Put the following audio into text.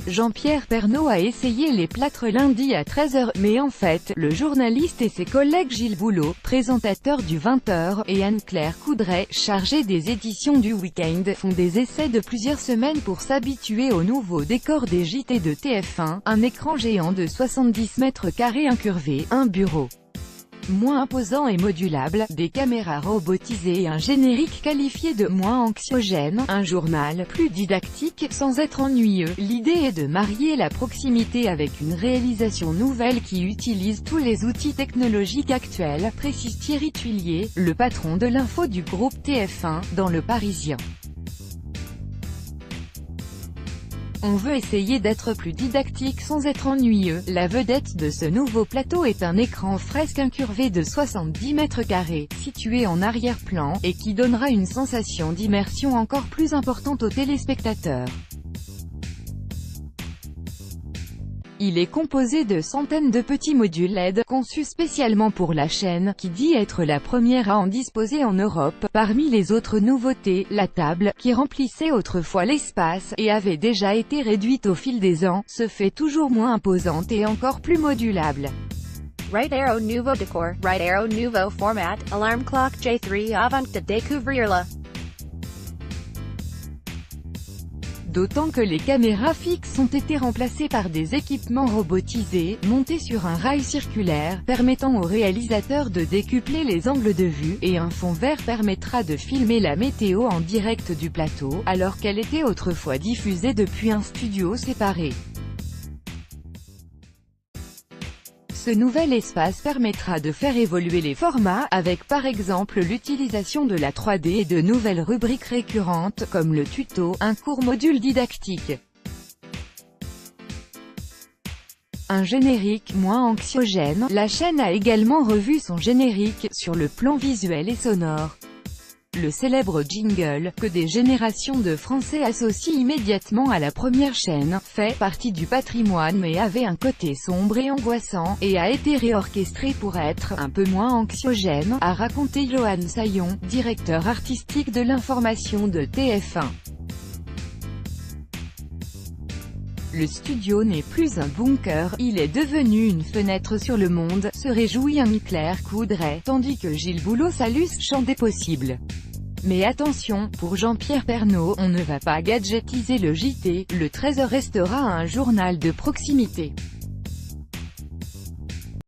Jean-Pierre Pernaut a essayé les plâtres lundi à 13 h, mais en fait, le journaliste et ses collègues Gilles Boulot, présentateur du 20h, et Anne-Claire Coudray, chargée des éditions du Week-end, font des essais de plusieurs semaines pour s'habituer au nouveau décor des JT de TF1, un écran géant de 70 mètres carrés incurvé, un bureau moins imposant et modulable, des caméras robotisées et un générique qualifié de moins anxiogène, un journal plus didactique, sans être ennuyeux. L'idée est de marier la proximité avec une réalisation nouvelle qui utilise tous les outils technologiques actuels, précise Thierry Tuillier, le patron de l'info du groupe TF1, dans Le Parisien. On veut essayer d'être plus didactique sans être ennuyeux. La vedette de ce nouveau plateau est un écran fresque incurvé de 70 mètres carrés, situé en arrière-plan, et qui donnera une sensation d'immersion encore plus importante aux téléspectateurs. Il est composé de centaines de petits modules LED, conçus spécialement pour la chaîne, qui dit être la première à en disposer en Europe. Parmi les autres nouveautés, la table, qui remplissait autrefois l'espace, et avait déjà été réduite au fil des ans, se fait toujours moins imposante et encore plus modulable. Right arrow nouveau décor, right arrow nouveau format, alarm clock J3 avant de découvrir-le. D'autant que les caméras fixes ont été remplacées par des équipements robotisés, montés sur un rail circulaire, permettant au réalisateur de décupler les angles de vue, et un fond vert permettra de filmer la météo en direct du plateau, alors qu'elle était autrefois diffusée depuis un studio séparé. Ce nouvel espace permettra de faire évoluer les formats, avec par exemple l'utilisation de la 3D et de nouvelles rubriques récurrentes, comme le tuto, un court module didactique. Un générique moins anxiogène. La chaîne a également revu son générique, sur le plan visuel et sonore. Le célèbre jingle, que des générations de Français associent immédiatement à la première chaîne, fait partie du patrimoine mais avait un côté sombre et angoissant, et a été réorchestré pour être un peu moins anxiogène, a raconté Johan Saillon, directeur artistique de l'information de TF1. Le studio n'est plus un bunker, il est devenu une fenêtre sur le monde, se réjouit Anne-Claire Coudray, tandis que Gilles Boulot salue ce champ des possibles. Mais attention, pour Jean-Pierre Pernaut, on ne va pas gadgetiser le JT, le 13h restera un journal de proximité.